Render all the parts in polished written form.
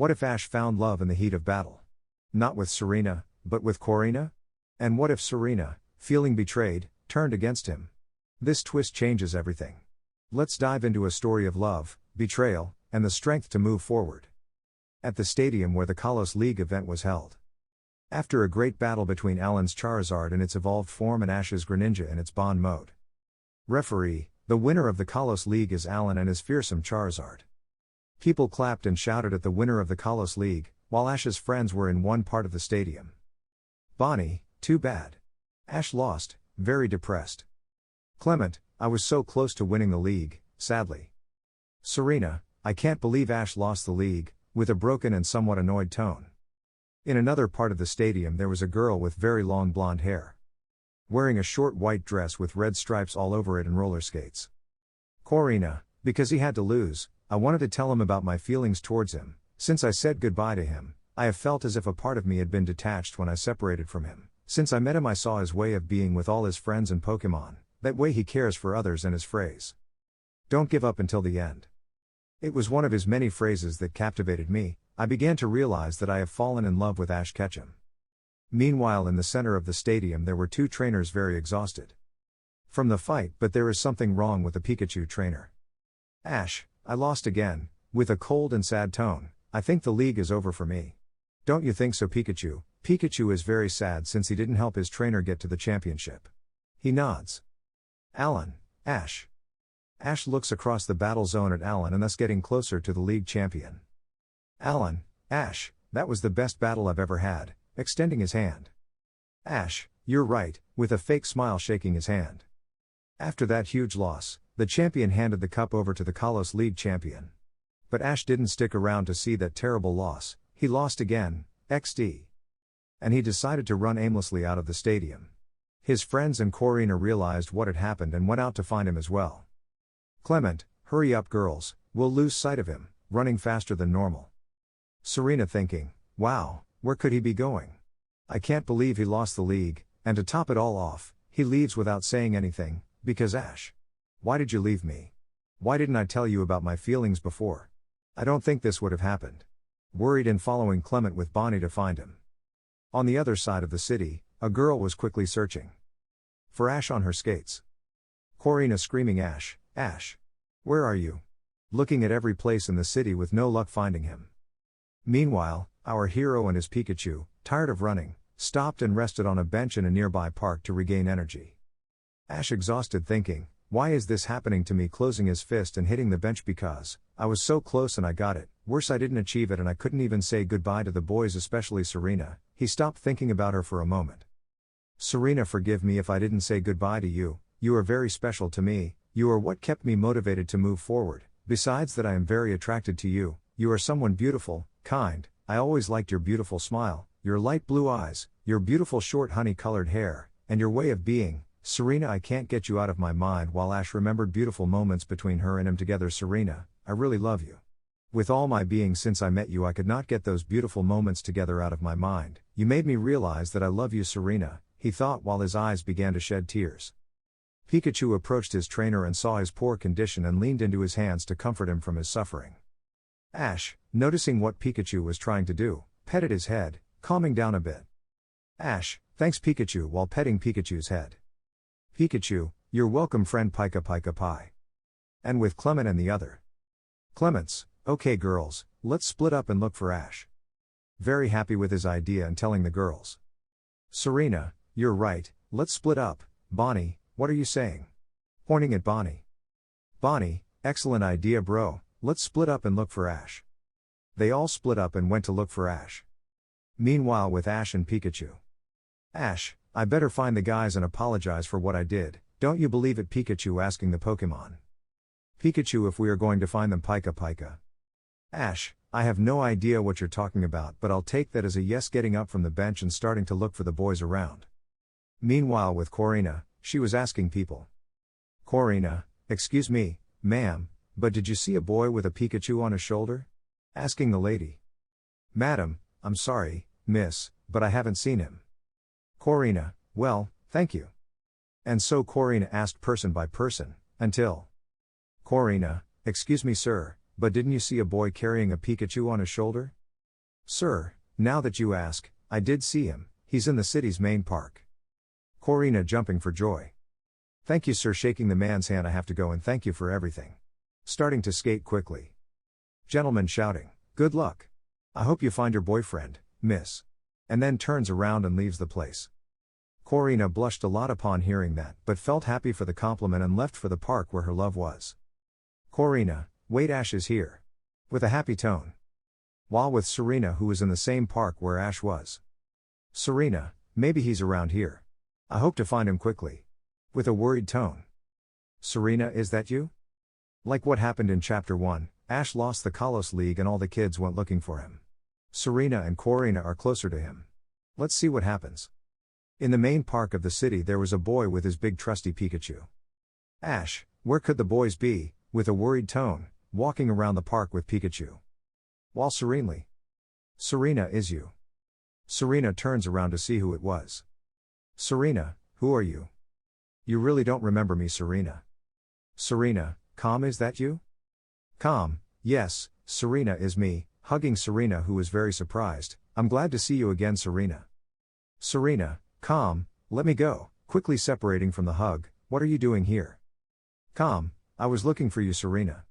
What if Ash found love in the heat of battle? Not with Serena, but with Korrina? And what if Serena, feeling betrayed, turned against him? This twist changes everything. Let's dive into a story of love, betrayal, and the strength to move forward. At the stadium where the Kalos League event was held. After a great battle between Alan's Charizard in its evolved form and Ash's Greninja in its bond mode. Referee, the winner of the Kalos League is Alan and his fearsome Charizard. People clapped and shouted at the winner of the Kalos League, while Ash's friends were in one part of the stadium. Bonnie, too bad. Ash lost, very depressed. Clement, I was so close to winning the league, sadly. Serena, I can't believe Ash lost the league, with a broken and somewhat annoyed tone. In another part of the stadium there was a girl with very long blonde hair. Wearing a short white dress with red stripes all over it and roller skates. Corina, because he had to lose, I wanted to tell him about my feelings towards him. Since I said goodbye to him, I have felt as if a part of me had been detached when I separated from him. Since I met him I saw his way of being with all his friends and Pokemon, that way he cares for others, and his phrase, "Don't give up until the end." It was one of his many phrases that captivated me. I began to realize that I have fallen in love with Ash Ketchum. Meanwhile in the center of the stadium there were two trainers very exhausted from the fight, but there is something wrong with the Pikachu trainer. Ash, I lost again, with a cold and sad tone. I think the league is over for me. Don't you think so, Pikachu? Pikachu is very sad since he didn't help his trainer get to the championship. He nods. Alan, Ash. Ash looks across the battle zone at Alan and thus getting closer to the league champion. Alan, Ash, that was the best battle I've ever had, extending his hand. Ash, you're right, with a fake smile shaking his hand. After that huge loss, the champion handed the cup over to the Kalos League champion. But Ash didn't stick around to see that terrible loss. He lost again, XD. And he decided to run aimlessly out of the stadium. His friends and Korina realized what had happened and went out to find him as well. Clement, hurry up girls, we'll lose sight of him, running faster than normal. Serena thinking, wow, where could he be going? I can't believe he lost the league, and to top it all off, he leaves without saying anything, because Ash. Why did you leave me? Why didn't I tell you about my feelings before? I don't think this would have happened. Worried and following Clement with Bonnie to find him. On the other side of the city, a girl was quickly searching for Ash on her skates. Korina screaming, Ash, Ash. Where are you? Looking at every place in the city with no luck finding him. Meanwhile, our hero and his Pikachu, tired of running, stopped and rested on a bench in a nearby park to regain energy. Ash exhausted thinking, why is this happening to me, closing his fist and hitting the bench because I was so close and I got it, worse I didn't achieve it and I couldn't even say goodbye to the boys, especially Serena. He stopped thinking about her for a moment. Serena, forgive me if I didn't say goodbye to you, you are very special to me, you are what kept me motivated to move forward, besides that I am very attracted to you, you are someone beautiful, kind, I always liked your beautiful smile, your light blue eyes, your beautiful short honey-colored hair, and your way of being. Serena, I can't get you out of my mind. While Ash remembered beautiful moments between her and him together. Serena, I really love you. With all my being, since I met you I could not get those beautiful moments together out of my mind. You made me realize that I love you, Serena, he thought while his eyes began to shed tears. Pikachu approached his trainer and saw his poor condition and leaned into his hands to comfort him from his suffering. Ash, noticing what Pikachu was trying to do, petted his head, calming down a bit. Ash, thanks Pikachu, while petting Pikachu's head. Pikachu, you're welcome friend, Pika Pika Pie. And with Clement and the other Clements, okay girls, let's split up and look for Ash. Very happy with his idea and telling the girls. Serena, you're right, let's split up. Bonnie, what are you saying? Pointing at Bonnie. Bonnie, excellent idea bro, let's split up and look for Ash. They all split up and went to look for Ash. Meanwhile with Ash and Pikachu. Ash, I better find the guys and apologize for what I did, don't you believe it? Pikachu asking the Pokemon. Pikachu, if we are going to find them, Pika Pika. Ash, I have no idea what you're talking about, but I'll take that as a yes, getting up from the bench and starting to look for the boys around. Meanwhile with Korina, she was asking people. Korina, excuse me, ma'am, but did you see a boy with a Pikachu on his shoulder? Asking the lady. Madam, I'm sorry, miss, but I haven't seen him. Korina, well, thank you. And so Korina asked person by person, until Korina, excuse me sir, but didn't you see a boy carrying a Pikachu on his shoulder? Sir, now that you ask, I did see him, he's in the city's main park. Korina jumping for joy. Thank you, sir, shaking the man's hand. I have to go and thank you for everything. Starting to skate quickly. Gentleman shouting, good luck. I hope you find your boyfriend, miss. And then turns around and leaves the place. Korina blushed a lot upon hearing that, but felt happy for the compliment and left for the park where her love was. Korina, wait, Ash is here. With a happy tone. While with Serena, who was in the same park where Ash was. Serena, maybe he's around here. I hope to find him quickly. With a worried tone. Serena, is that you? Like what happened in Chapter 1, Ash lost the Kalos League and all the kids went looking for him. Serena and Korina are closer to him. Let's see what happens. In the main park of the city there was a boy with his big trusty Pikachu. Ash, where could the boys be, with a worried tone, walking around the park with Pikachu. While serenely. Serena, is you? Serena turns around to see who it was. Serena, who are you? You really don't remember me, Serena. Serena, Calm, is that you? Calm, yes, Serena is me, hugging Serena, who is very surprised. I'm glad to see you again, Serena. Serena, Calm, let me go, quickly separating from the hug. What are you doing here? Calm, I was looking for you, Serena.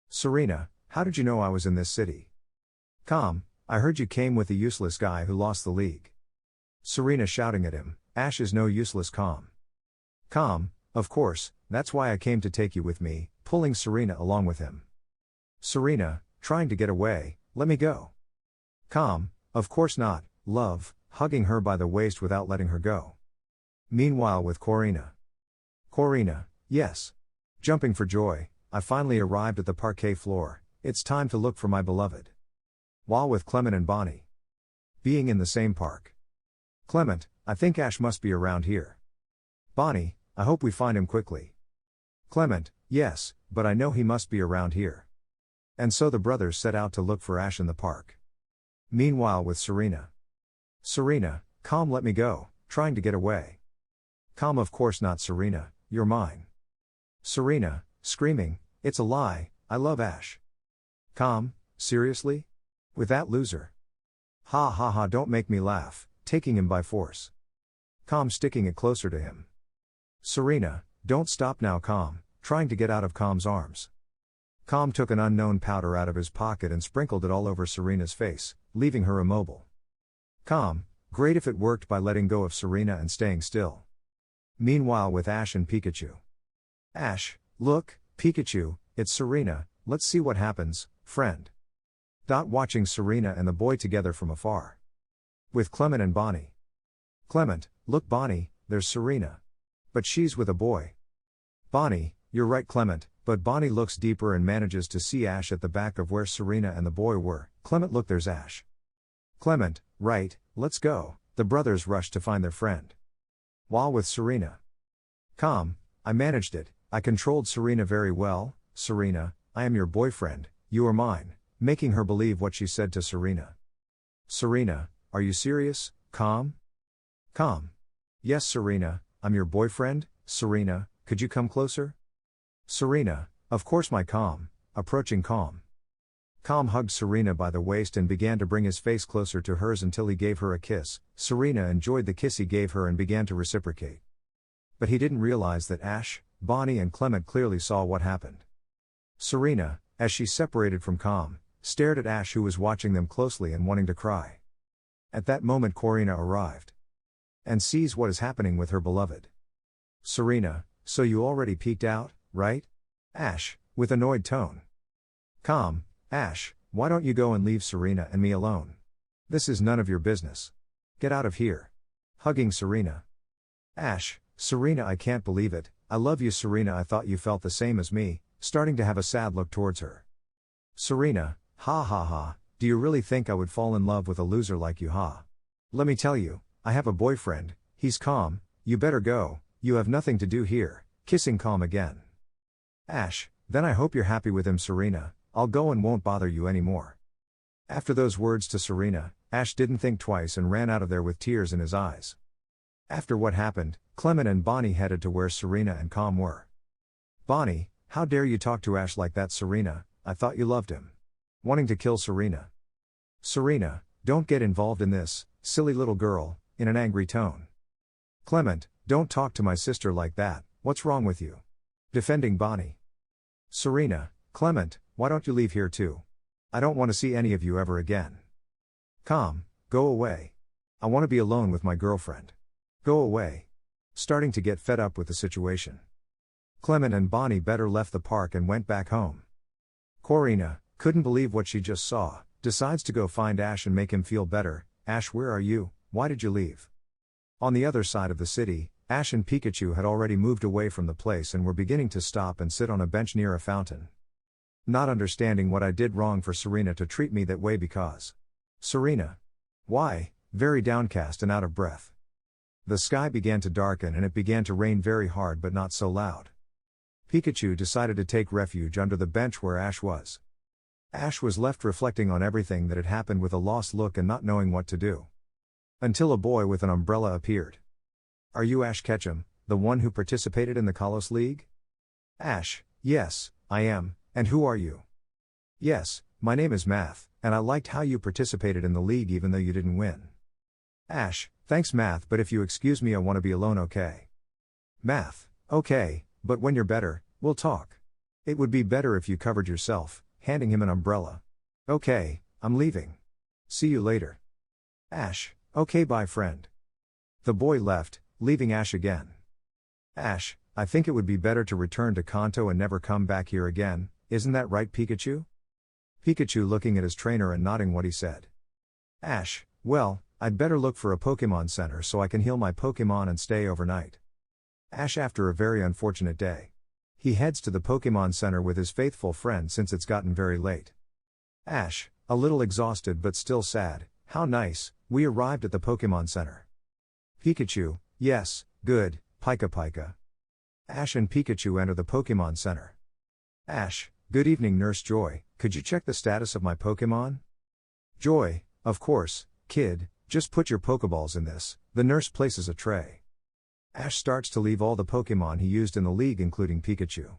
Serena, how did you know I was in this city? Calm, I heard you came with the useless guy who lost the league. Serena shouting at him, Ash is no useless. Calm. Calm, of course, that's why I came to take you with me, pulling Serena along with him. Serena, trying to get away, let me go. Calm, of course not, love, hugging her by the waist without letting her go. Meanwhile with Korina. Korina, yes. Jumping for joy, I finally arrived at the parquet floor, it's time to look for my beloved. While with Clement and Bonnie. Being in the same park. Clement, I think Ash must be around here. Bonnie, I hope we find him quickly. Clement, yes, but I know he must be around here. And so the brothers set out to look for Ash in the park. Meanwhile with Serena. Serena, Calm, let me go, trying to get away. Calm, of course not, Serena, you're mine. Serena, screaming, it's a lie, I love Ash. Calm, seriously? With that loser? Ha ha ha, don't make me laugh, taking him by force. Calm, sticking it closer to him. Serena, don't stop now. Calm, trying to get out of Calm's arms. Calm took an unknown powder out of his pocket and sprinkled it all over Serena's face, leaving her immobile. Calm, great if it worked by letting go of Serena and staying still. Meanwhile with Ash and Pikachu. Ash, look, Pikachu, it's Serena, let's see what happens, friend. Watching Serena and the boy together from afar. With Clement and Bonnie. Clement, look Bonnie, there's Serena. But she's with a boy. Bonnie, you're right Clement, but Bonnie looks deeper and manages to see Ash at the back of where Serena and the boy were. Clement, look, there's Ash. Clement, right, let's go. The brothers rush to find their friend. While with Serena. Calm, I managed it, I controlled Serena very well. Serena, I am your boyfriend, you are mine, making her believe what she said to Serena. Serena, are you serious? Calm? Calm. Yes, Serena, I'm your boyfriend. Serena, could you come closer? Serena, of course, my Calm, approaching Calm. Calm hugged Serena by the waist and began to bring his face closer to hers until he gave her a kiss. Serena enjoyed the kiss he gave her and began to reciprocate. But he didn't realize that Ash, Bonnie and Clement clearly saw what happened. Serena, as she separated from Calm, stared at Ash, who was watching them closely and wanting to cry. At that moment Korina arrived. And sees what is happening with her beloved. Serena, so you already peeked out, right? Ash, with annoyed tone. Calm, Ash, why don't you go and leave Serena and me alone? This is none of your business. Get out of here. Hugging Serena. Ash, Serena, I can't believe it, I love you Serena, I thought you felt the same as me, starting to have a sad look towards her. Serena, ha ha ha, do you really think I would fall in love with a loser like you? Ha. Let me tell you, I have a boyfriend, he's Calm, you better go, you have nothing to do here, kissing Calm again. Ash, then I hope you're happy with him Serena, I'll go and won't bother you anymore. After those words to Serena, Ash didn't think twice and ran out of there with tears in his eyes. After what happened, Clement and Bonnie headed to where Serena and Calm were. Bonnie, how dare you talk to Ash like that Serena, I thought you loved him. Wanting to kill Serena. Serena, don't get involved in this, silly little girl, in an angry tone. Clement, don't talk to my sister like that, what's wrong with you? Defending Bonnie. Serena, Clement, why don't you leave here too? I don't want to see any of you ever again. Calm, go away. I want to be alone with my girlfriend. Go away. Starting to get fed up with the situation. Clement and Bonnie better left the park and went back home. Korrina couldn't believe what she just saw, decides to go find Ash and make him feel better. Ash, where are you? Why did you leave? On the other side of the city, Ash and Pikachu had already moved away from the place and were beginning to stop and sit on a bench near a fountain. Not understanding what I did wrong for Serena to treat me that way because. Serena. Why? Very downcast and out of breath. The sky began to darken and it began to rain very hard but not so loud. Pikachu decided to take refuge under the bench where Ash was. Ash was left reflecting on everything that had happened with a lost look and not knowing what to do. Until a boy with an umbrella appeared. Are you Ash Ketchum, the one who participated in the Kalos League? Ash, yes, I am, and who are you? Yes, my name is Math, and I liked how you participated in the league even though you didn't win. Ash, thanks Math, but if you excuse me I want to be alone, okay? Math, okay, but when you're better, we'll talk. It would be better if you covered yourself, handing him an umbrella. Okay, I'm leaving. See you later. Ash, okay, bye friend. The boy left, leaving Ash again. Ash, I think it would be better to return to Kanto and never come back here again, isn't that right Pikachu? Pikachu looking at his trainer and nodding what he said. Ash, well, I'd better look for a Pokemon Center so I can heal my Pokemon and stay overnight. Ash after a very unfortunate day. He heads to the Pokemon Center with his faithful friend since it's gotten very late. Ash, a little exhausted but still sad, how nice, we arrived at the Pokemon Center. Pikachu, yes, good, Pika Pika. Ash and Pikachu enter the Pokemon Center. Ash, good evening Nurse Joy, could you check the status of my Pokemon? Joy, of course, kid, just put your Pokeballs in this, the nurse places a tray. Ash starts to leave all the Pokemon he used in the league including Pikachu.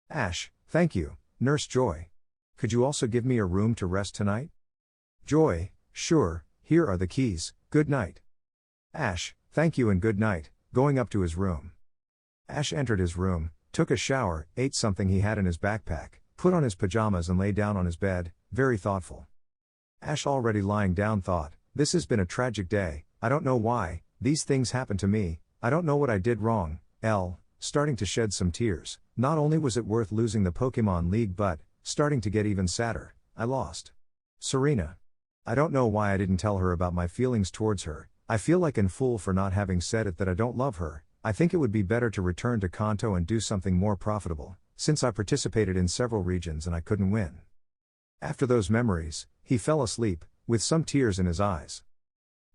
Ash, thank you, Nurse Joy. Could you also give me a room to rest tonight? Joy, sure, here are the keys, good night. Ash, thank you and good night, going up to his room. Ash entered his room, took a shower, ate something he had in his backpack, put on his pajamas and lay down on his bed, very thoughtful. Ash already lying down thought, this has been a tragic day, I don't know why, these things happen to me, I don't know what I did wrong, starting to shed some tears, not only was it worth losing the Pokemon League but, starting to get even sadder, I lost Serena. I don't know why I didn't tell her about my feelings towards her, I feel like an fool for not having said it that I don't love her, I think it would be better to return to Kanto and do something more profitable, since I participated in several regions and I couldn't win. After those memories, he fell asleep, with some tears in his eyes.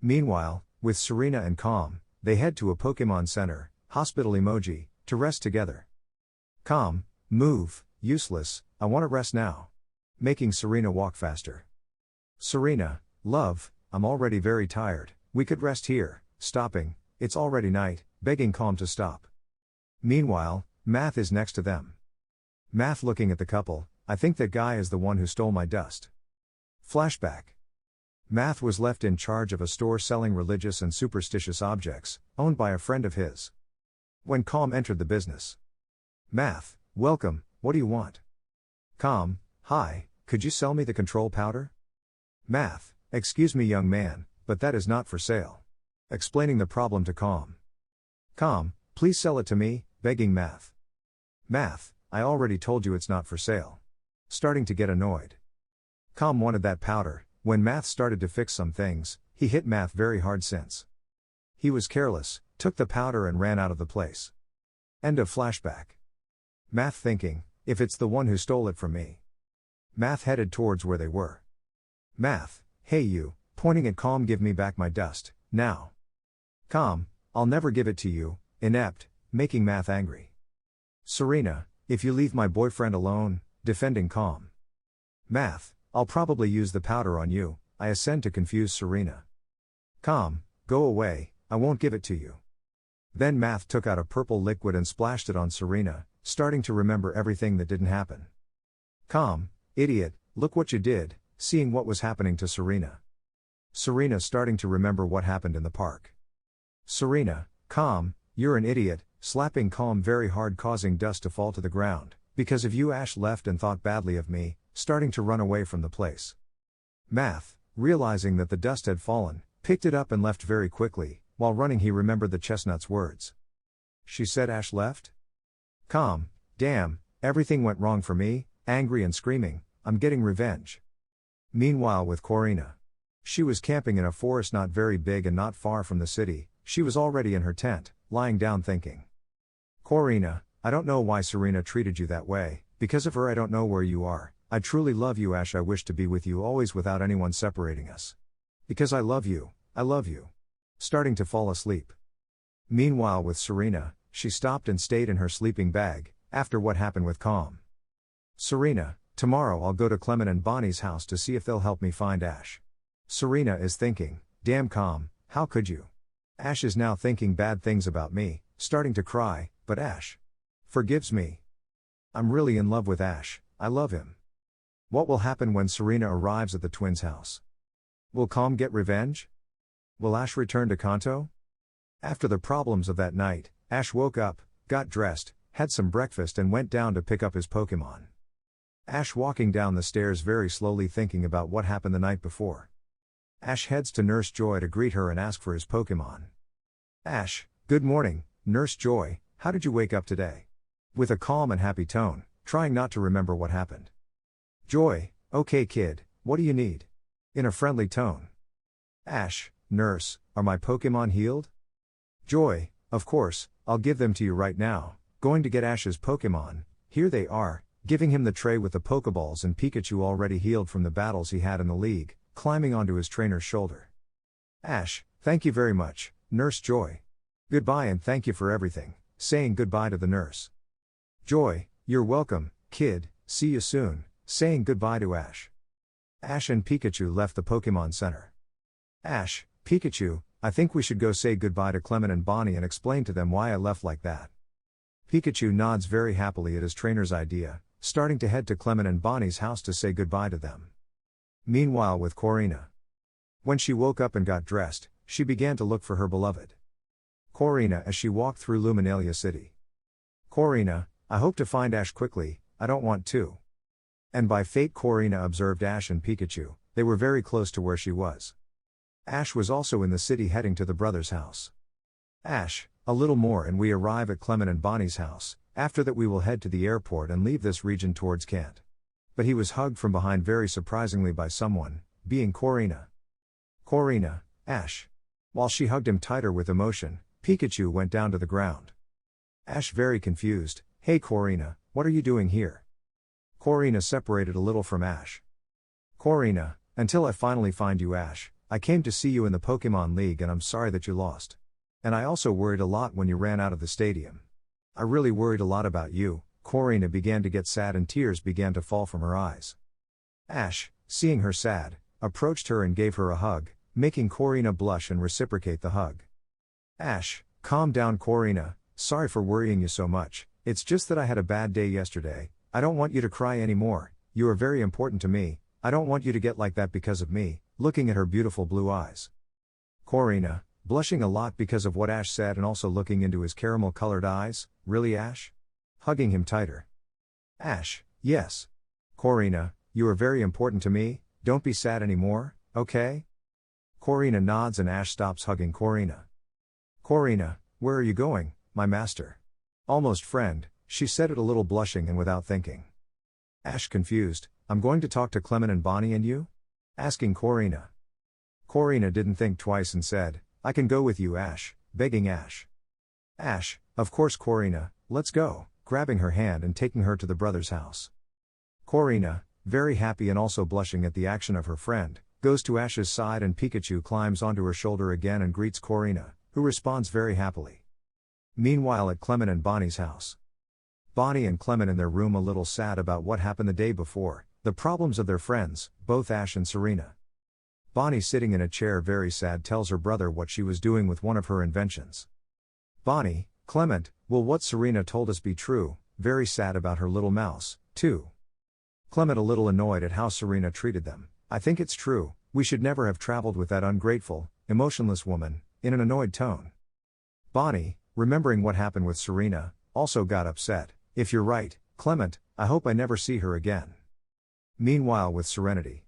Meanwhile, with Serena and Calm, they head to a Pokemon Center, hospital emoji, to rest together. Calm, move, useless, I want to rest now. Making Serena walk faster. Serena, love, I'm already very tired, we could rest here, stopping, it's already night, begging Calm to stop. Meanwhile, Math is next to them. Math looking at the couple, I think that guy is the one who stole my dust. Flashback. Math was left in charge of a store selling religious and superstitious objects, owned by a friend of his. When Calm entered the business. Math, welcome, what do you want? Calm, hi, could you sell me the control powder? Math, excuse me young man, but that is not for sale. Explaining the problem to Calm. Calm, please sell it to me, begging Math. Math, I already told you it's not for sale. Starting to get annoyed. Calm wanted that powder. When Math started to fix some things, he hit Math very hard since. He was careless, took the powder and ran out of the place. End of flashback. Math thinking, if it's the one who stole it from me. Math headed towards where they were. Math, hey you, pointing at Calm, give me back my dust, now. Calm, I'll never give it to you, inept, making Math angry. Serena, if you leave my boyfriend alone, defending Calm. Math, I'll probably use the powder on you, I ascend to confuse Serena. Calm, go away, I won't give it to you. Then Math took out a purple liquid and splashed it on Serena, starting to remember everything that didn't happen. Calm, idiot, look what you did, seeing what was happening to Serena. Serena starting to remember what happened in the park. Serena, calm, you're an idiot, slapping calm very hard causing dust to fall to the ground. Because of you Ash left and thought badly of me, starting to run away from the place. Math, realizing that the dust had fallen, picked it up and left very quickly. While running he remembered the chestnut's words. She said Ash left? Calm, damn, everything went wrong for me, angry and screaming, I'm getting revenge. Meanwhile with Corina. She was camping in a forest not very big and not far from the city. She was already in her tent, lying down thinking. Corina, I don't know why Serena treated you that way, because of her I don't know where you are. I truly love you Ash, I wish to be with you always without anyone separating us. Because I love you, I love you. Starting to fall asleep. Meanwhile with Serena, she stopped and stayed in her sleeping bag, after what happened with Calm. Serena, tomorrow I'll go to Clement and Bonnie's house to see if they'll help me find Ash. Serena is thinking, damn Calm, how could you? Ash is now thinking bad things about me, starting to cry, but Ash forgives me. I'm really in love with Ash, I love him. What will happen when Serena arrives at the twins' house? Will Calm get revenge? Will Ash return to Kanto? After the problems of that night, Ash woke up, got dressed, had some breakfast and went down to pick up his Pokemon. Ash walking down the stairs very slowly thinking about what happened the night before. Ash heads to Nurse Joy to greet her and ask for his Pokemon. Ash, good morning, Nurse Joy, how did you wake up today? With a calm and happy tone, trying not to remember what happened. Joy, okay kid, what do you need? In a friendly tone. Ash, Nurse, are my Pokemon healed? Joy, of course, I'll give them to you right now. Going to get Ash's Pokemon, here they are, giving him the tray with the Pokeballs and Pikachu already healed from the battles he had in the league, climbing onto his trainer's shoulder. Ash, thank you very much, Nurse Joy. Goodbye and thank you for everything, saying goodbye to the nurse. Joy, you're welcome, kid, see you soon, saying goodbye to Ash. Ash and Pikachu left the Pokemon Center. Ash, Pikachu, I think we should go say goodbye to Clement and Bonnie and explain to them why I left like that. Pikachu nods very happily at his trainer's idea, starting to head to Clement and Bonnie's house to say goodbye to them. Meanwhile with Corina. When she woke up and got dressed, she began to look for her beloved. Corina as she walked through Luminalia City. Corina, I hope to find Ash quickly, I don't want to. And by fate Corina observed Ash and Pikachu, they were very close to where she was. Ash was also in the city heading to the brothers' house. Ash, a little more and we arrive at Clement and Bonnie's house, after that we will head to the airport and leave this region towards Kant. But he was hugged from behind very surprisingly by someone, being Corina. Corina, Ash. While she hugged him tighter with emotion, Pikachu went down to the ground. Ash very confused, hey Corina, what are you doing here? Corina separated a little from Ash. Corina, until I finally find you Ash, I came to see you in the Pokemon League and I'm sorry that you lost. And I also worried a lot when you ran out of the stadium. I really worried a lot about you. Corina began to get sad and tears began to fall from her eyes. Ash, seeing her sad, approached her and gave her a hug, making Corina blush and reciprocate the hug. Ash, calm down Corina, sorry for worrying you so much, it's just that I had a bad day yesterday, I don't want you to cry anymore, you are very important to me, I don't want you to get like that because of me, looking at her beautiful blue eyes. Corina, blushing a lot because of what Ash said and also looking into his caramel-colored eyes, really Ash? Hugging him tighter. Ash, yes. Corina, you are very important to me, don't be sad anymore, okay? Corina nods and Ash stops hugging Corina. Corina, where are you going, my master? Almost friend, she said it a little blushing and without thinking. Ash confused, I'm going to talk to Clement and Bonnie and you? Asking Corina. Corina didn't think twice and said, I can go with you Ash, begging Ash. Ash, of course Corina, let's go, grabbing her hand and taking her to the brother's house. Corina, very happy and also blushing at the action of her friend, goes to Ash's side and Pikachu climbs onto her shoulder again and greets Corina, who responds very happily. Meanwhile at Clement and Bonnie's house. Bonnie and Clement in their room a little sad about what happened the day before, the problems of their friends, both Ash and Serena. Bonnie sitting in a chair very sad tells her brother what she was doing with one of her inventions. Bonnie, Clement, will what Serena told us be true, very sad about her little mouse, too. Clement a little annoyed at how Serena treated them, I think it's true, We should never have traveled with that ungrateful, emotionless woman, in an annoyed tone. Bonnie, remembering what happened with Serena, also got upset. If you're right, Clement, I hope I never see her again. Meanwhile with Serenity.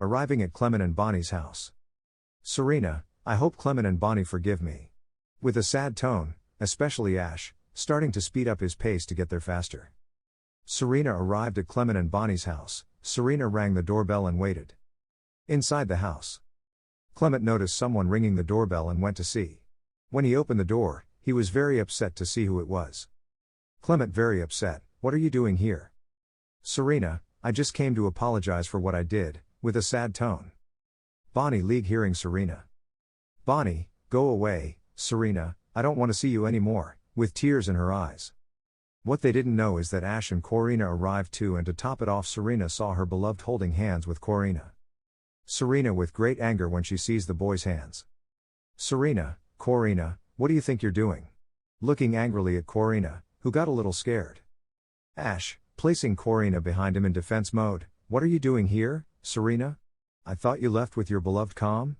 Arriving at Clement and Bonnie's house. Serena, I hope Clement and Bonnie forgive me. With a sad tone, especially Ash, starting to speed up his pace to get there faster. Serena arrived at Clement and Bonnie's house. Serena rang the doorbell and waited. Inside the house. Clement noticed someone ringing the doorbell and went to see. When he opened the door, he was very upset to see who it was. Clement very upset, what are you doing here? Serena, I just came to apologize for what I did, with a sad tone. Bonnie League hearing Serena. Bonnie, go away, Serena, I don't want to see you anymore, with tears in her eyes. What they didn't know is that Ash and Corina arrived too, and to top it off Serena saw her beloved holding hands with Corina. Serena with great anger when she sees the boy's hands. Serena, Corina, what do you think you're doing? Looking angrily at Corina, who got a little scared. Ash, placing Corina behind him in defense mode, what are you doing here, Serena? I thought you left with your beloved Calm?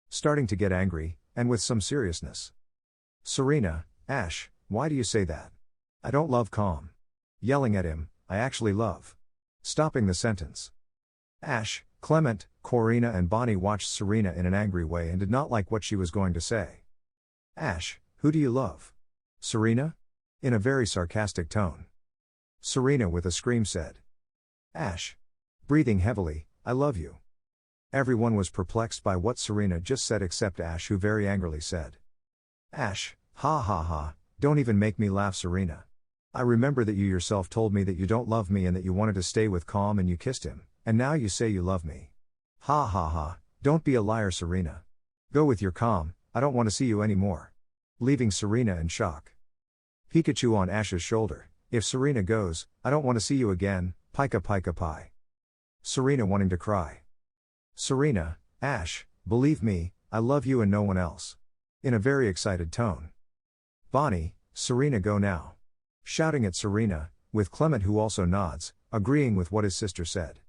Starting to get angry, and with some seriousness. Serena, Ash, why do you say that? I don't love Calm. Yelling at him, I actually love. Stopping the sentence. Ash, Clement, Corina and Bonnie watched Serena in an angry way and did not like what she was going to say. Ash, who do you love? Serena? In a very sarcastic tone. Serena with a scream said. Ash. Breathing heavily, I love you. Everyone was perplexed by what Serena just said except Ash, who very angrily said. Ash, ha ha ha, don't even make me laugh, Serena. I remember that you yourself told me that you don't love me and that you wanted to stay with Calm and you kissed him, and now you say you love me. Ha ha ha, don't be a liar, Serena. Go with your Calm, I don't want to see you anymore. Leaving Serena in shock. Pikachu on Ash's shoulder, if Serena goes, I don't want to see you again, Pika Pika Pi. Serena wanting to cry. Serena, Ash, believe me, I love you and no one else. In a very excited tone. Bonnie, Serena go now. Shouting at Serena, with Clement who also nods, agreeing with what his sister said.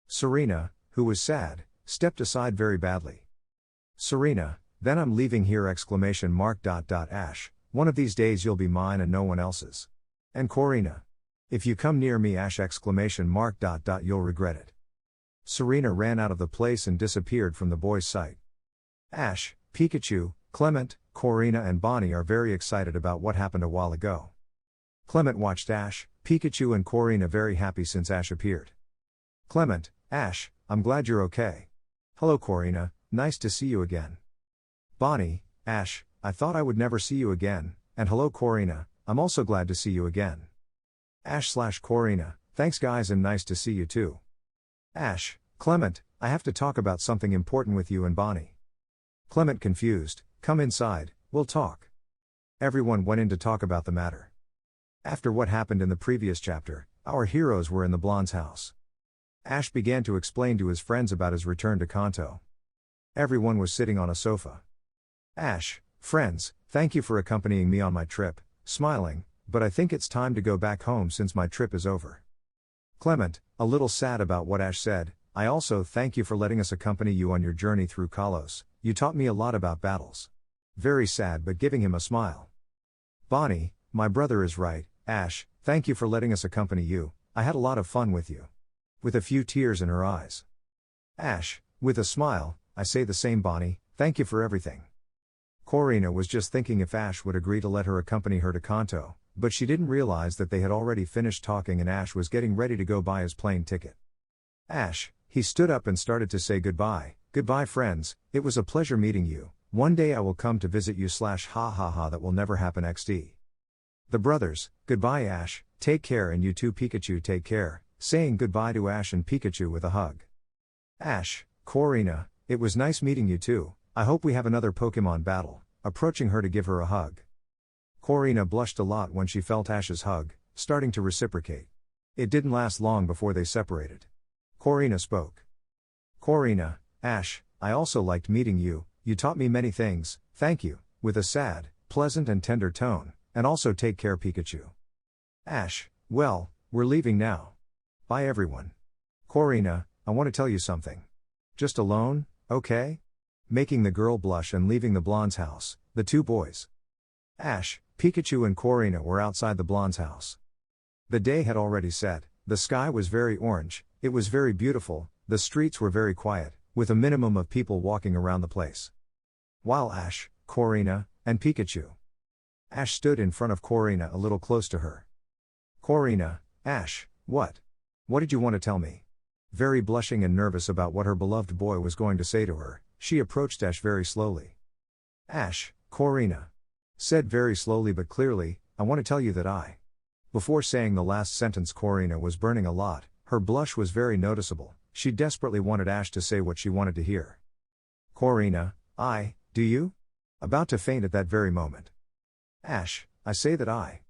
Serena, who was sad, stepped aside very badly. Serena, then I'm leaving here! Ash, one of these days you'll be mine and no one else's. And Corina. If you come near me! Ash! You'll regret it. Serena ran out of the place and disappeared from the boy's sight. Ash, Pikachu, Clement, Corina and Bonnie are very excited about what happened a while ago. Clement watched Ash, Pikachu and Corina very happy since Ash appeared. Clement, Ash, I'm glad you're okay. Hello Corina, nice to see you again. Bonnie, Ash, I thought I would never see you again, and hello Corina, I'm also glad to see you again. Ash/Corina, thanks guys and nice to see you too. Ash, Clement, I have to talk about something important with you and Bonnie. Clement confused, come inside, we'll talk. Everyone went in to talk about the matter. After what happened in the previous chapter, our heroes were in the blonde's house. Ash began to explain to his friends about his return to Kanto. Everyone was sitting on a sofa. Ash, friends, thank you for accompanying me on my trip, smiling, but I think it's time to go back home since my trip is over. Clement, a little sad about what Ash said, I also thank you for letting us accompany you on your journey through Kalos, you taught me a lot about battles. Very sad but giving him a smile. Bonnie, my brother is right, Ash, thank you for letting us accompany you, I had a lot of fun with you. With a few tears in her eyes. Ash, with a smile, I say the same Bonnie, thank you for everything. Corina was just thinking if Ash would agree to let her accompany her to Kanto, but she didn't realize that they had already finished talking and Ash was getting ready to go buy his plane ticket. Ash, he stood up and started to say goodbye, goodbye friends, it was a pleasure meeting you, one day I will come to visit you / ha ha ha that will never happen XD. The brothers, goodbye Ash, take care and you too Pikachu take care, saying goodbye to Ash and Pikachu with a hug. Ash, Corina, it was nice meeting you too, I hope we have another Pokemon battle, approaching her to give her a hug. Corina blushed a lot when she felt Ash's hug, starting to reciprocate. It didn't last long before they separated. Corina spoke. Corina, Ash, I also liked meeting you, you taught me many things, thank you, with a sad, pleasant and tender tone, and also take care Pikachu. Ash, well, we're leaving now. Bye everyone. Corina, I want to tell you something. Just alone, okay? Making the girl blush and leaving the blonde's house, the two boys, Ash, Pikachu and Korina, were outside the blonde's house. The day had already set, the sky was very orange, it was very beautiful, the streets were very quiet, with a minimum of people walking around the place. While Ash, Korina, and Pikachu. Ash stood in front of Korina a little close to her. Korina, Ash, what? What did you want to tell me? Very blushing and nervous about what her beloved boy was going to say to her, she approached Ash very slowly. Ash, Korina said very slowly but clearly, I want to tell you that I. Before saying the last sentence, Korina was burning a lot, her blush was very noticeable, she desperately wanted Ash to say what she wanted to hear. Korina, do you? About to faint at that very moment. Ash, I say that I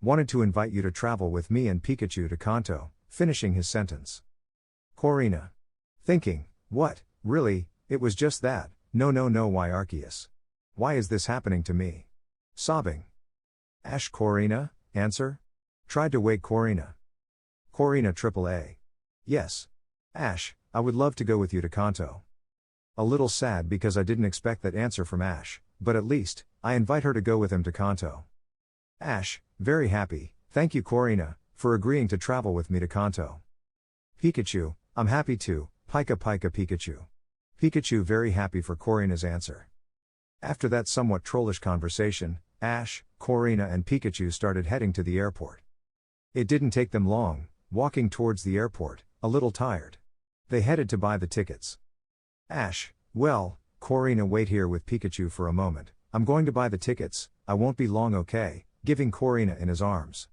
wanted to invite you to travel with me and Pikachu to Kanto, finishing his sentence. Korina. Thinking, what, really, it was just that, no why Arceus? Why is this happening to me? Sobbing. Ash, Korina, answer? Tried to wake Korina. Korina AAA. Yes. Ash, I would love to go with you to Kanto. A little sad because I didn't expect that answer from Ash, but at least, I invite her to go with him to Kanto. Ash, very happy, thank you Korina, for agreeing to travel with me to Kanto. Pikachu, I'm happy too, Pika Pikachu. Pikachu very happy for Korina's answer. After that somewhat trollish conversation, Ash, Korina and Pikachu started heading to the airport. It didn't take them long, walking towards the airport, a little tired. They headed to buy the tickets. Ash, well, Korina, wait here with Pikachu for a moment, I'm going to buy the tickets, I won't be long, okay, giving Korina in his arms.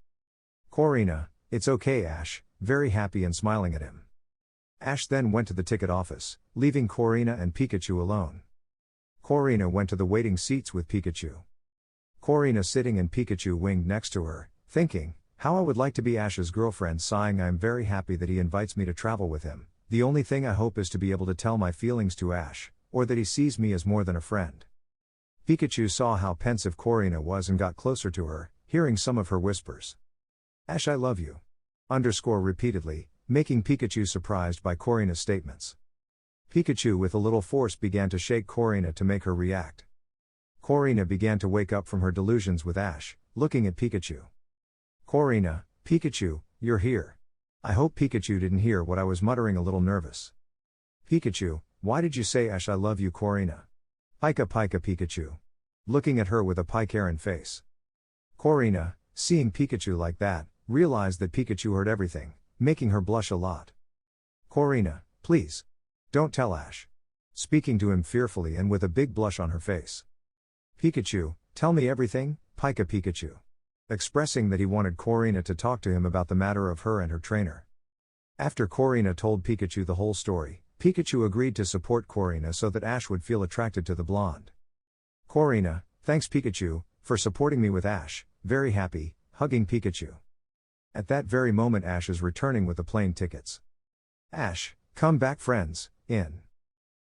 Korina, it's okay Ash, very happy and smiling at him. Ash then went to the ticket office, leaving Korina and Pikachu alone. Korina went to the waiting seats with Pikachu. Korina sitting and Pikachu winged next to her, thinking, how I would like to be Ash's girlfriend, sighing, I'm very happy that he invites me to travel with him, the only thing I hope is to be able to tell my feelings to Ash, or that he sees me as more than a friend. Pikachu saw how pensive Korina was and got closer to her, hearing some of her whispers. Ash, I love you. Repeatedly, making Pikachu surprised by Korina's statements. Pikachu with a little force began to shake Korina to make her react. Korina began to wake up from her delusions with Ash, looking at Pikachu. Korina, Pikachu, you're here. I hope Pikachu didn't hear what I was muttering, a little nervous. Pikachu, why did you say Ash I love you Korina? Pika Pikachu. Looking at her with a Pikaran face. Korina, seeing Pikachu like that, realized that Pikachu heard everything, making her blush a lot. Korina, please. Don't tell Ash. Speaking to him fearfully and with a big blush on her face. Pikachu, tell me everything, Pika Pikachu. Expressing that he wanted Korina to talk to him about the matter of her and her trainer. After Korina told Pikachu the whole story, Pikachu agreed to support Korina so that Ash would feel attracted to the blonde. Korina, thanks Pikachu, for supporting me with Ash, very happy, hugging Pikachu. At that very moment Ash is returning with the plane tickets. Ash, come back friends, in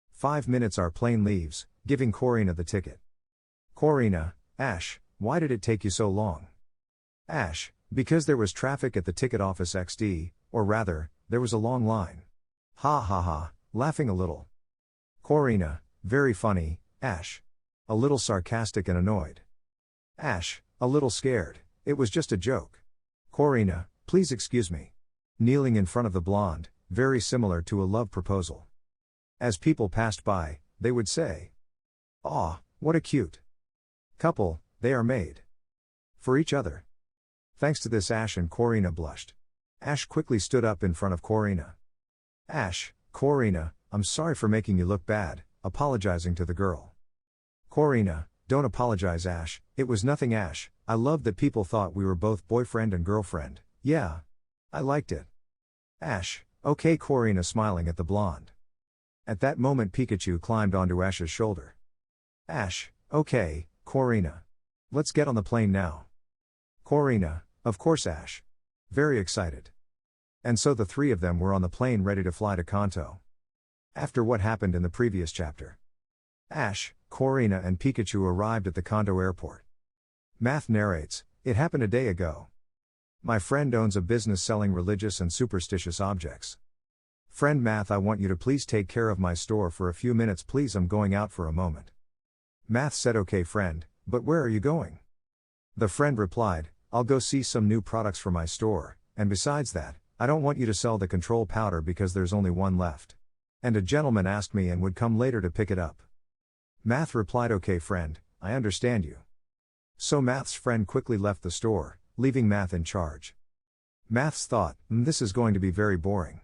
5 minutes our plane leaves, giving Korina the ticket. Korina, Ash, why did it take you so long? Ash, because there was traffic at the ticket office XD, or rather, there was a long line. Ha, laughing a little. Korina, very funny, Ash. A little sarcastic and annoyed. Ash, a little scared, it was just a joke. Korina, please excuse me. Kneeling in front of the blonde, very similar to a love proposal. As people passed by, they would say, "Aw, what a cute couple, they are made for each other." Thanks to this Ash and Korina blushed. Ash quickly stood up in front of Korina. Ash, Korina, I'm sorry for making you look bad, apologizing to the girl. Korina, don't apologize Ash, it was nothing Ash, I loved that people thought we were both boyfriend and girlfriend, yeah. I liked it. Ash, okay Korina smiling at the blonde. At that moment Pikachu climbed onto Ash's shoulder. Ash, okay, Korina. Let's get on the plane now. Korina, of course Ash. Very excited. And so the three of them were on the plane ready to fly to Kanto. After what happened in the previous chapter. Ash, Korina and Pikachu arrived at the Kanto airport. Math narrates, it happened a day ago. My friend owns a business selling religious and superstitious objects. Friend Math, I want you to please take care of my store for a few minutes please, I'm going out for a moment. Math said okay friend, but where are you going? The friend replied, I'll go see some new products for my store, and besides that, I don't want you to sell the control powder because there's only one left. And a gentleman asked me and would come later to pick it up. Math replied okay friend, I understand you. So Math's friend quickly left the store, leaving Math in charge. Math's thought, this is going to be very boring.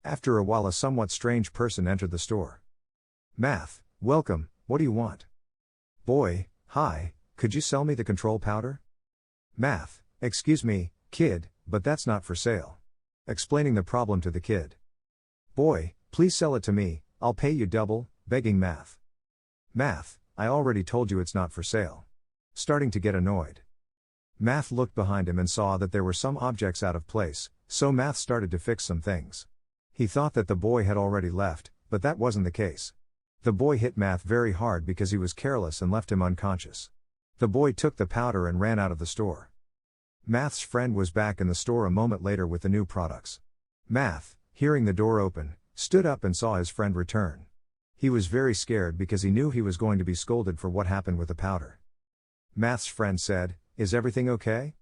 After a while a somewhat strange person entered the store. Math, welcome, what do you want? Boy, hi, could you sell me the control powder? Math, excuse me, kid, but that's not for sale. Explaining the problem to the kid. Boy, please sell it to me, I'll pay you double, begging Math. Math, I already told you it's not for sale. Starting to get annoyed. Math looked behind him and saw that there were some objects out of place, so Math started to fix some things. He thought that the boy had already left, but that wasn't the case. The boy hit Math very hard because he was careless and left him unconscious. The boy took the powder and ran out of the store. Math's friend was back in the store a moment later with the new products. Math, hearing the door open, stood up and saw his friend return. He was very scared because he knew he was going to be scolded for what happened with the powder. Math's friend said, Is everything okay?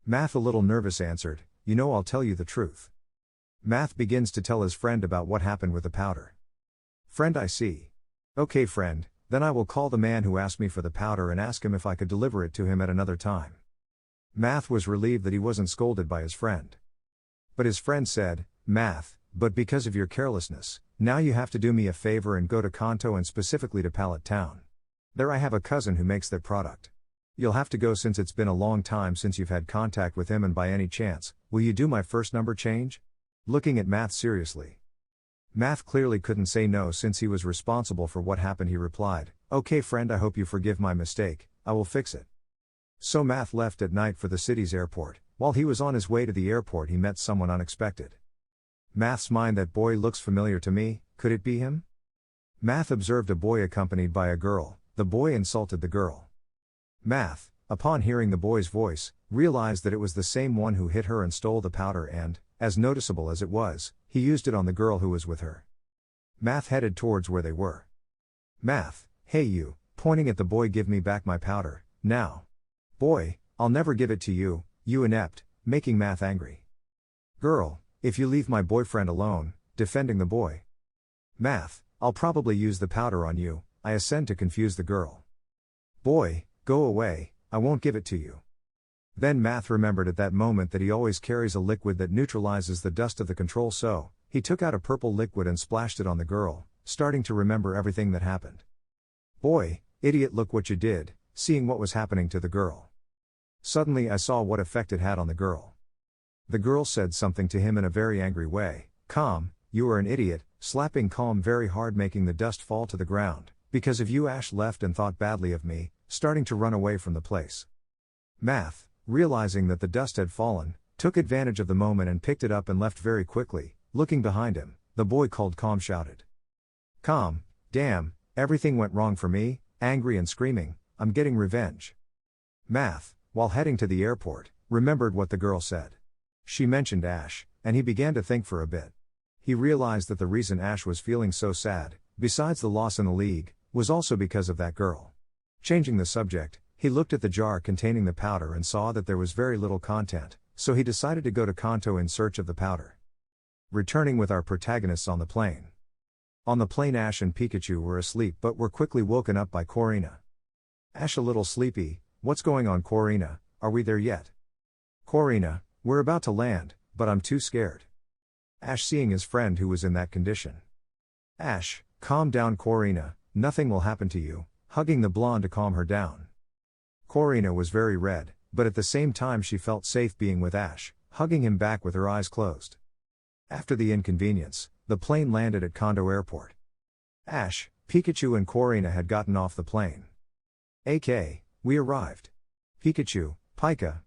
Math, a little nervous, answered, I'll tell you the truth. Math begins to tell his friend about what happened with the powder. Friend, I see. Okay friend, then I will call the man who asked me for the powder and ask him if I could deliver it to him at another time. Math was relieved that he wasn't scolded by his friend. But his friend said, Math, but because of your carelessness, now you have to do me a favor and go to Kanto and specifically to Pallet town. There I have a cousin who makes that product. You'll have to go since it's been a long time since you've had contact with him, and by any chance, will you do my first number change? Looking at Math seriously. Math clearly couldn't say no since he was responsible for what happened. He replied, Okay friend, I hope you forgive my mistake, I will fix it. So Math left at night for the city's airport. While he was on his way to the airport he met someone unexpected. Math's mind, that boy looks familiar to me, could it be him? Math observed a boy accompanied by a girl. The boy insulted the girl. Math, upon hearing the boy's voice, realized that it was the same one who hit her and stole the powder and, as noticeable as it was, he used it on the girl who was with her. Math headed towards where they were. Math, hey you, pointing at the boy, give me back my powder, now. Boy, I'll never give it to you, you inept, making Math angry. Girl, if you leave my boyfriend alone, defending the boy. Math, I'll probably use the powder on you, I ascend to confuse the girl. Boy, go away, I won't give it to you. Then Math remembered at that moment that he always carries a liquid that neutralizes the dust of the control, so he took out a purple liquid and splashed it on the girl, starting to remember everything that happened. Boy, idiot, look what you did, seeing what was happening to the girl. Suddenly I saw what effect it had on the girl. The girl said something to him in a very angry way, Calm, you are an idiot, slapping Calm very hard, making the dust fall to the ground. Because of you Ash left and thought badly of me, starting to run away from the place. Math, realizing that the dust had fallen, took advantage of the moment and picked it up and left very quickly. Looking behind him, the boy called Calm shouted. Calm, damn, everything went wrong for me, angry and screaming, I'm getting revenge. Math, while heading to the airport, remembered what the girl said. She mentioned Ash, and he began to think for a bit. He realized that the reason Ash was feeling so sad, besides the loss in the league, was also because of that girl. Changing the subject, he looked at the jar containing the powder and saw that there was very little content, so he decided to go to Kanto in search of the powder. Returning with our protagonists on the plane. On the plane Ash and Pikachu were asleep but were quickly woken up by Korrina. Ash, a little sleepy, what's going on Korrina, are we there yet? Korrina, we're about to land, but I'm too scared. Ash, seeing his friend who was in that condition. Ash, calm down Korrina, nothing will happen to you, hugging the blonde to calm her down. Korrina was very red, but at the same time she felt safe being with Ash, hugging him back with her eyes closed. After the inconvenience, the plane landed at Kanto Airport. Ash, Pikachu and Korrina had gotten off the plane. AK, we arrived. Pikachu, Pika.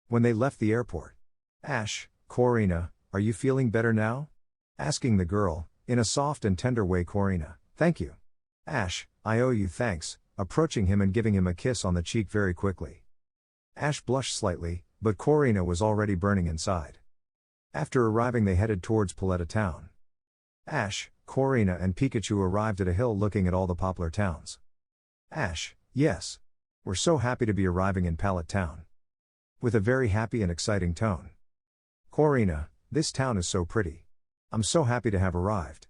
When they left the airport. Ash, Korrina, are you feeling better now? Asking the girl, in a soft and tender way. Korrina, thank you. Ash, I owe you thanks, approaching him and giving him a kiss on the cheek very quickly. Ash blushed slightly, but Korrina was already burning inside. After arriving they headed towards Pallet town. Ash, Korrina and Pikachu arrived at a hill looking at all the poplar towns. Ash, yes. We're so happy to be arriving in Pallet Town. With a very happy and exciting tone. Korrina, this town is so pretty. I'm so happy to have arrived.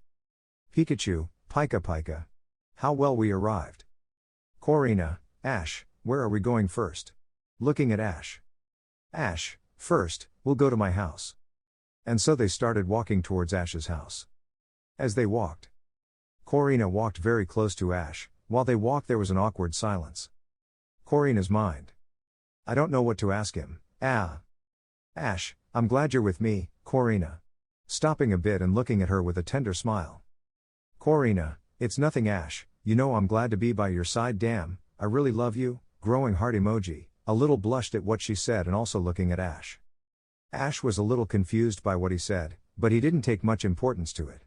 Pikachu, Pika Pika. How well we arrived. Korrina, Ash, where are we going first? Looking at Ash. Ash, first, we'll go to my house. And so they started walking towards Ash's house. As they walked, Korrina walked very close to Ash. While they walked there was an awkward silence. Korrina's mind. I don't know what to ask him. Ash, I'm glad you're with me, Korrina. Stopping a bit and looking at her with a tender smile. Korrina, it's nothing Ash, you know I'm glad to be by your side damn, I really love you, growing heart emoji, a little blushed at what she said and also looking at Ash. Ash was a little confused by what he said, but he didn't take much importance to it.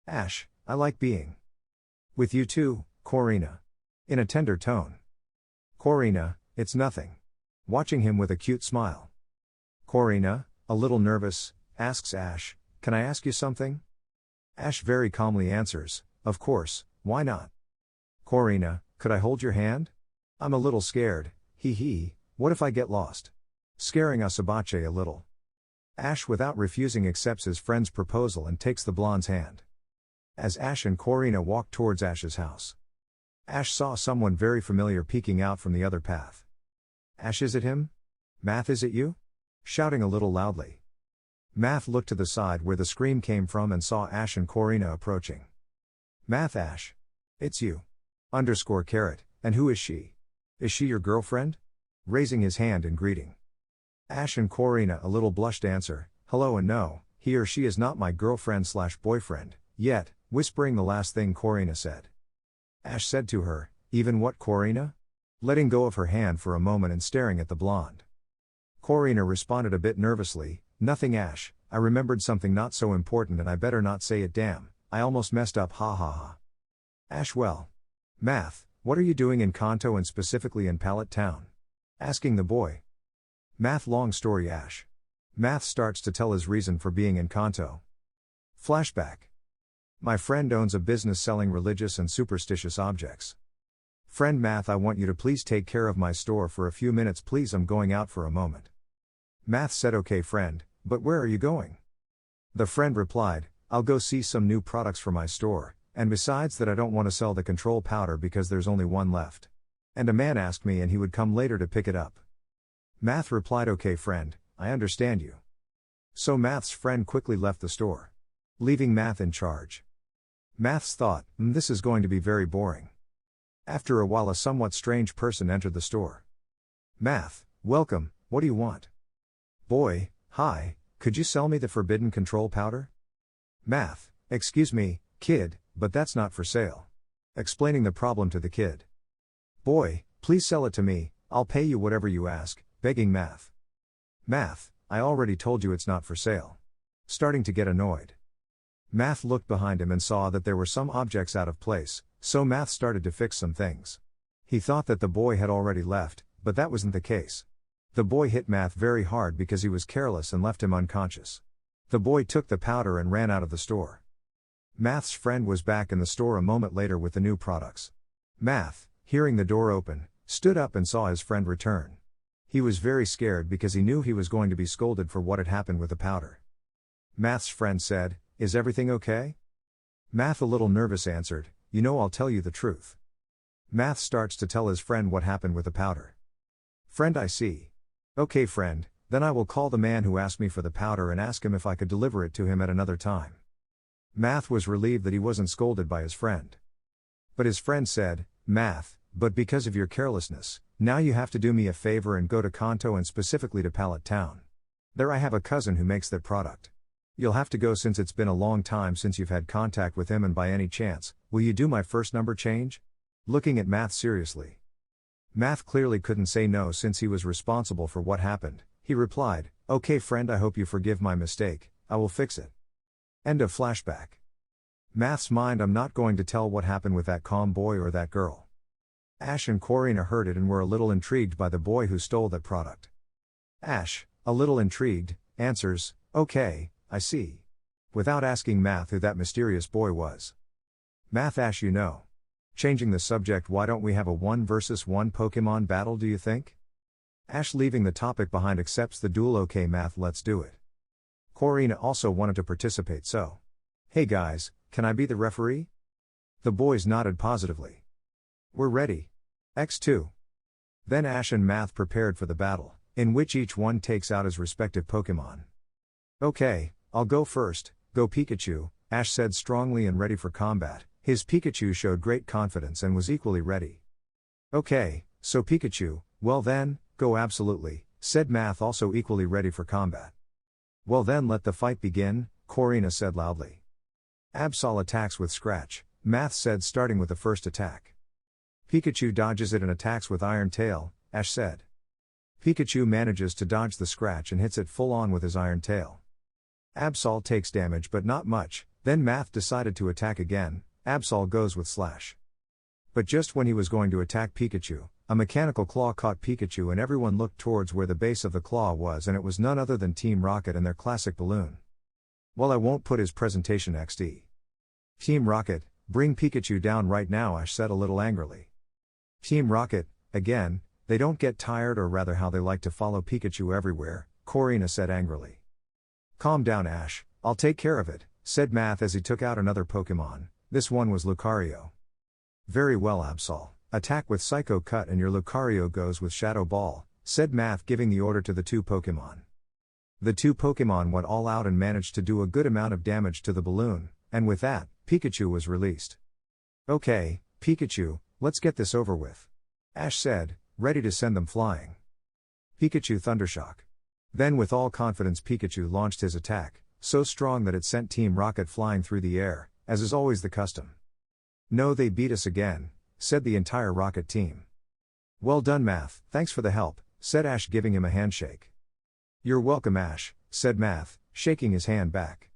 Ash, I like being with you too, Korrina. In a tender tone. Korrina, it's nothing. Watching him with a cute smile. Korrina, a little nervous, asks Ash, can I ask you something? Ash very calmly answers, of course, why not? Korrina, could I hold your hand? I'm a little scared, what if I get lost? Scaring Asabache a little. Ash without refusing accepts his friend's proposal and takes the blonde's hand. As Ash and Korrina walked towards Ash's house. Ash saw someone very familiar peeking out from the other path. Ash, is it him? Math, is it you? Shouting a little loudly. Math looked to the side where the scream came from and saw Ash and Korrina approaching. Math, Ash. It's you. _, and who is she? Is she your girlfriend? Raising his hand in greeting. Ash and Korrina a little blushed answer, hello and no, he or she is not my girlfriend/boyfriend, yet, whispering the last thing Korrina said. Ash said to her, even what Korrina? Letting go of her hand for a moment and staring at the blonde. Korrina responded a bit nervously, nothing Ash, I remembered something not so important and I better not say it damn, I almost messed up ha. Ash, well. Math, what are you doing in Kanto and specifically in Pallet Town? Asking the boy. Math, long story Ash. Math starts to tell his reason for being in Kanto. Flashback. My friend owns a business selling religious and superstitious objects. Friend Math, I want you to please take care of my store for a few minutes please, I'm going out for a moment. Math said okay friend, but where are you going? The friend replied, I'll go see some new products for my store, and besides that I don't want to sell the control powder because there's only one left. And a man asked me and he would come later to pick it up. Math replied okay friend, I understand you. So Math's friend quickly left the store. Leaving Math in charge. Math's thought, this is going to be very boring. After a while a somewhat strange person entered the store. Math, welcome, what do you want? Boy, hi, could you sell me the forbidden control powder? Math, excuse me, kid, but that's not for sale. Explaining the problem to the kid. Boy, please sell it to me, I'll pay you whatever you ask, begging Math. Math, I already told you it's not for sale. Starting to get annoyed. Math looked behind him and saw that there were some objects out of place, so Math started to fix some things. He thought that the boy had already left, but that wasn't the case. The boy hit Math very hard because he was careless and left him unconscious. The boy took the powder and ran out of the store. Math's friend was back in the store a moment later with the new products. Math, hearing the door open, stood up and saw his friend return. He was very scared because he knew he was going to be scolded for what had happened with the powder. Math's friend said, is everything okay? Math a little nervous answered, you know I'll tell you the truth. Math starts to tell his friend what happened with the powder. Friend, I see. Okay friend, then I will call the man who asked me for the powder and ask him if I could deliver it to him at another time. Math was relieved that he wasn't scolded by his friend. But his friend said, Math, but because of your carelessness, now you have to do me a favor and go to Kanto and specifically to Pallet Town. There I have a cousin who makes that product. You'll have to go since it's been a long time since you've had contact with him and by any chance, will you do my first number change? Looking at Math seriously. Math clearly couldn't say no since he was responsible for what happened. He replied, okay friend, I hope you forgive my mistake, I will fix it. End of flashback. Math's mind, I'm not going to tell what happened with that calm boy or that girl. Ash and Korrina heard it and were a little intrigued by the boy who stole that product. Ash, a little intrigued, answers, okay, I see. without asking Math who that mysterious boy was. Math, Ash, you know. Changing the subject, why don't we have a 1 versus 1 Pokemon battle, do you think? Ash, leaving the topic behind, accepts the duel. Okay Math, let's do it. Korina also wanted to participate, so. Hey guys, can I be the referee? The boys nodded positively. We're ready. X2. Then Ash and Math prepared for the battle, in which each one takes out his respective Pokemon. Okay, I'll go first, go Pikachu, Ash said strongly and ready for combat. His Pikachu showed great confidence and was equally ready. Okay, so Pikachu, well then, go absolutely, said Math, also equally ready for combat. Well then let the fight begin, Corina said loudly. Absol attacks with Scratch, Math said, starting with the first attack. Pikachu dodges it and attacks with Iron Tail, Ash said. Pikachu manages to dodge the Scratch and hits it full on with his Iron Tail. Absol takes damage but not much, then Math decided to attack again. Absol goes with Slash. But just when he was going to attack Pikachu, a mechanical claw caught Pikachu and everyone looked towards where the base of the claw was, and it was none other than Team Rocket and their classic balloon. Well, I won't put his presentation XD. Team Rocket, bring Pikachu down right now, Ash said a little angrily. Team Rocket, again, they don't get tired, or rather how they like to follow Pikachu everywhere, Corina said angrily. Calm down Ash, I'll take care of it, said Math as he took out another Pokemon. This one was Lucario. Very well Absol, attack with Psycho Cut and your Lucario goes with Shadow Ball, said Math, giving the order to the 2 Pokemon. The 2 Pokemon went all out and managed to do a good amount of damage to the balloon, and with that, Pikachu was released. Okay, Pikachu, let's get this over with. Ash said, ready to send them flying. Pikachu Thundershock. Then with all confidence Pikachu launched his attack, so strong that it sent Team Rocket flying through the air, as is always the custom. No, they beat us again, said the entire Rocket team. Well done Math, thanks for the help, said Ash, giving him a handshake. You're welcome Ash, said Math, shaking his hand back.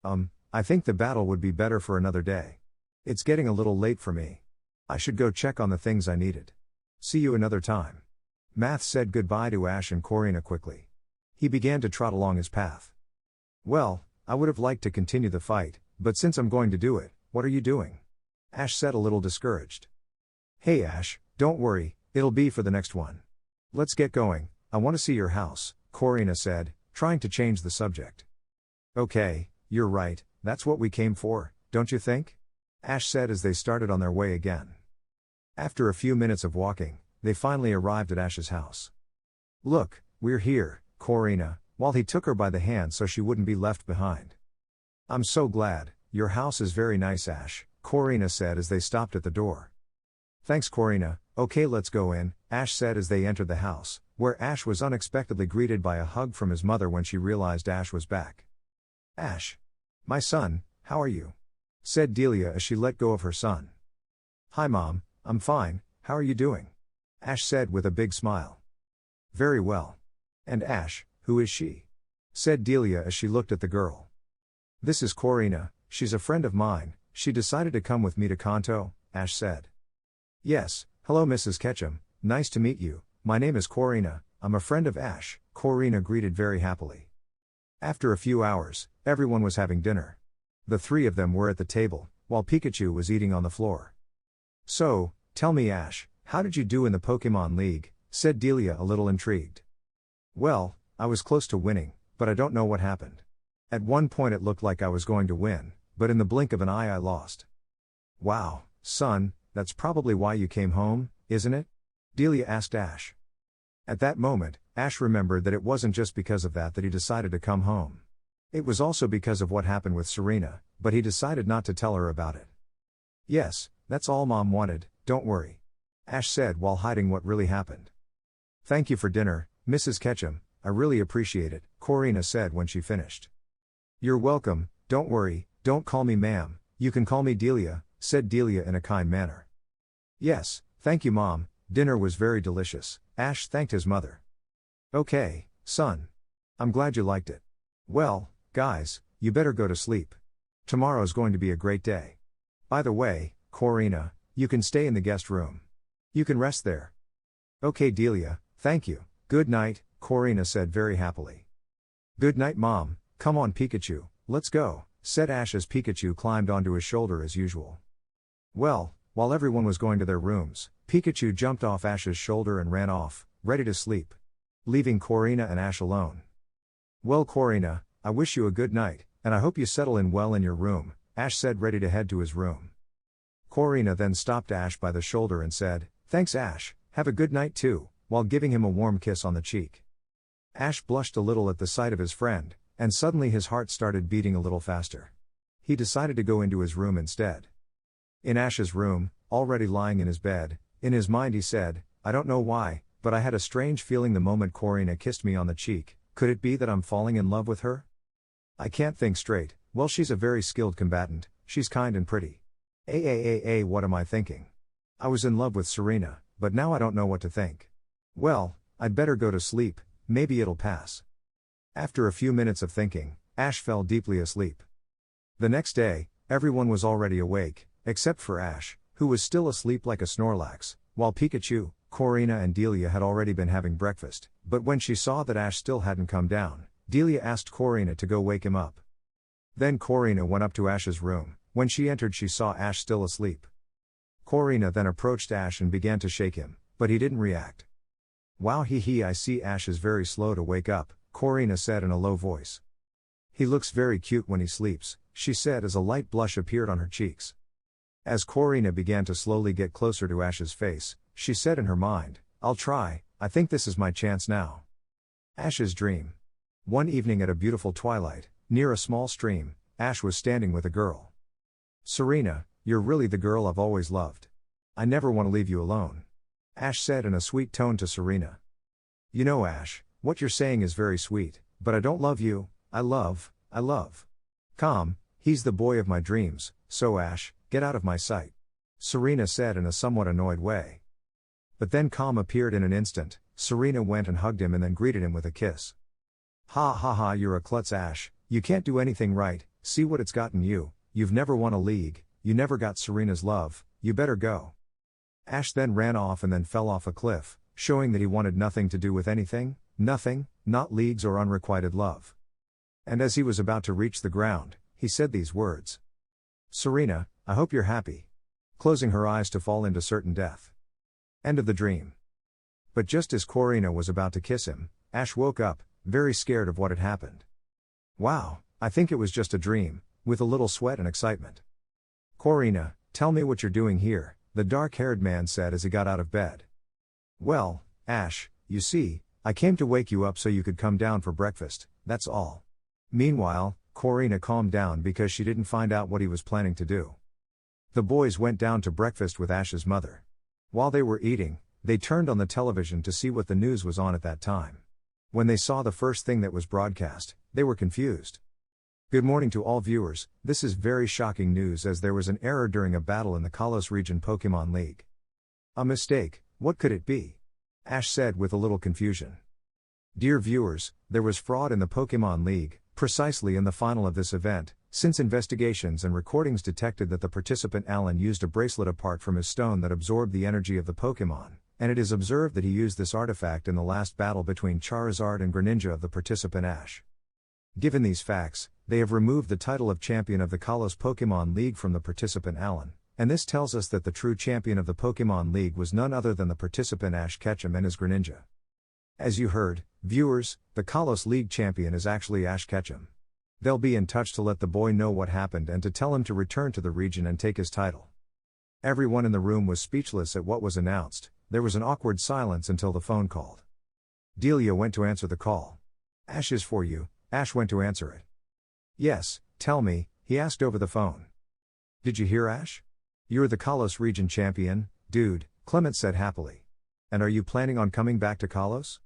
I think the battle would be better for another day. It's getting a little late for me. I should go check on the things I needed. See you another time. Math said goodbye to Ash and Korina quickly. He began to trot along his path. Well, I would have liked to continue the fight, but since I'm going to do it, what are you doing? Ash said a little discouraged. Hey Ash, don't worry, it'll be for the next one. Let's get going, I want to see your house, Korina said, trying to change the subject. Okay, you're right, that's what we came for, don't you think? Ash said as they started on their way again. After a few minutes of walking, they finally arrived at Ash's house. Look, we're here, Korina, while he took her by the hand so she wouldn't be left behind. I'm so glad, your house is very nice Ash, Korina said as they stopped at the door. Thanks Korina, okay let's go in, Ash said as they entered the house, where Ash was unexpectedly greeted by a hug from his mother when she realized Ash was back. Ash. My son, how are you? Said Delia as she let go of her son. Hi Mom, I'm fine, how are you doing? Ash said with a big smile. Very well. And Ash, who is she? Said Delia as she looked at the girl. This is Korina, she's a friend of mine, she decided to come with me to Kanto, Ash said. Yes, hello Mrs. Ketchum, nice to meet you, my name is Korina, I'm a friend of Ash, Korina greeted very happily. After a few hours, everyone was having dinner. The 3 of them were at the table, while Pikachu was eating on the floor. So, tell me Ash, how did you do in the Pokemon League? Said Delia a little intrigued. Well, I was close to winning, but I don't know what happened. At one point it looked like I was going to win, but in the blink of an eye I lost. Wow, son, that's probably why you came home, isn't it? Delia asked Ash. At that moment, Ash remembered that it wasn't just because of that he decided to come home. It was also because of what happened with Serena, but he decided not to tell her about it. Yes, that's all Mom wanted, don't worry. Ash said while hiding what really happened. Thank you for dinner, Mrs. Ketchum, I really appreciate it, Korina said when she finished. You're welcome, don't worry, don't call me ma'am, you can call me Delia, said Delia in a kind manner. Yes, thank you Mom, dinner was very delicious, Ash thanked his mother. Okay, son. I'm glad you liked it. Well, guys, you better go to sleep. Tomorrow's going to be a great day. By the way, Korina, you can stay in the guest room. You can rest there. Okay Delia, thank you, good night, Korina said very happily. Good night Mom, come on Pikachu, Let's go, said Ash as Pikachu climbed onto his shoulder as usual. Well, while everyone was going to their rooms, Pikachu jumped off Ash's shoulder and ran off, ready to sleep, leaving Korrina and Ash alone. Well, Korrina, I wish you a good night, and I hope you settle in well in your room, Ash said, ready to head to his room. Korrina then stopped Ash by the shoulder and said, Thanks Ash, have a good night too, while giving him a warm kiss on the cheek. Ash blushed a little at the sight of his friend, and suddenly his heart started beating a little faster. He decided to go into his room instead. In Ash's room, already lying in his bed, in his mind he said, I don't know why, but I had a strange feeling the moment Korrina kissed me on the cheek. Could it be that I'm falling in love with her? I can't think straight. Well, she's a very skilled combatant, she's kind and pretty. What am I thinking? I was in love with Serena, but now I don't know what to think. Well, I'd better go to sleep, maybe it'll pass. After a few minutes of thinking, Ash fell deeply asleep. The next day, everyone was already awake, except for Ash, who was still asleep like a Snorlax, while Pikachu, Korrina and Delia had already been having breakfast, but when she saw that Ash still hadn't come down, Delia asked Korrina to go wake him up. Then Korrina went up to Ash's room. When she entered she saw Ash still asleep. Korrina then approached Ash and began to shake him, but he didn't react. Wow, I see Ash is very slow to wake up, Korrina said in a low voice. He looks very cute when he sleeps, she said as a light blush appeared on her cheeks. As Korrina began to slowly get closer to Ash's face, she said in her mind, I'll try, I think this is my chance now. Ash's dream. One evening at a beautiful twilight, near a small stream, Ash was standing with a girl. Serena, you're really the girl I've always loved. I never want to leave you alone, Ash said in a sweet tone to Serena. You know Ash, what you're saying is very sweet, but I don't love you, I love. Calm, he's the boy of my dreams, so Ash, get out of my sight, Serena said in a somewhat annoyed way. But then calm appeared in an instant. Serena went and hugged him and then greeted him with a kiss. Ha, you're a klutz Ash, you can't do anything right, see what it's gotten you, you've never won a league, you never got Serena's love, you better go. Ash then ran off and then fell off a cliff, showing that he wanted nothing to do with anything, nothing, not leagues or unrequited love. And as he was about to reach the ground, he said these words. Serena, I hope you're happy. Closing her eyes to fall into certain death. End of the dream. But just as Korrina was about to kiss him, Ash woke up, very scared of what had happened. Wow, I think it was just a dream, with a little sweat and excitement. Korrina, tell me what you're doing here, the dark-haired man said as he got out of bed. Well, Ash, you see, I came to wake you up so you could come down for breakfast, that's all. Meanwhile, Korrina calmed down because she didn't find out what he was planning to do. The boys went down to breakfast with Ash's mother. While they were eating, they turned on the television to see what the news was on at that time. When they saw the first thing that was broadcast, they were confused. Good morning to all viewers, this is very shocking news as there was an error during a battle in the Kalos region Pokemon League. A mistake, what could it be? Ash said with a little confusion. Dear viewers, there was fraud in the Pokemon League, precisely in the final of this event, since investigations and recordings detected that the participant Alan used a bracelet apart from his stone that absorbed the energy of the Pokemon, and it is observed that he used this artifact in the last battle between Charizard and Greninja of the participant Ash. Given these facts, they have removed the title of champion of the Kalos Pokemon League from the participant Alan, and this tells us that the true champion of the Pokemon League was none other than the participant Ash Ketchum and his Greninja. As you heard, viewers, the Kalos League champion is actually Ash Ketchum. They'll be in touch to let the boy know what happened and to tell him to return to the region and take his title. Everyone in the room was speechless at what was announced. There was an awkward silence until the phone called. Delia went to answer the call. Ash is for you, Ash went to answer it. Yes, tell me, he asked over the phone. Did you hear Ash? You're the Kalos region champion, dude, Clement said happily. And are you planning on coming back to Kalos?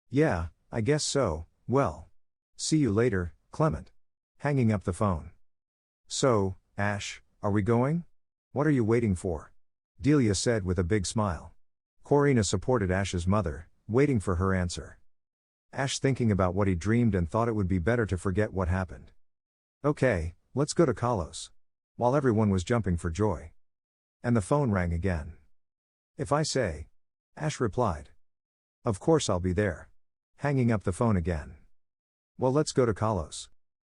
Yeah, I guess so, well. See you later, Clement. Hanging up the phone. So, Ash, are we going? What are you waiting for? Delia said with a big smile. Korrina supported Ash's mother, waiting for her answer. Ash thinking about what he dreamed and thought it would be better to forget what happened. Okay, let's go to Kalos. While everyone was jumping for joy. And the phone rang again. If I say? Ash replied. Of course I'll be there. Hanging up the phone again. Well, let's go to Kalos.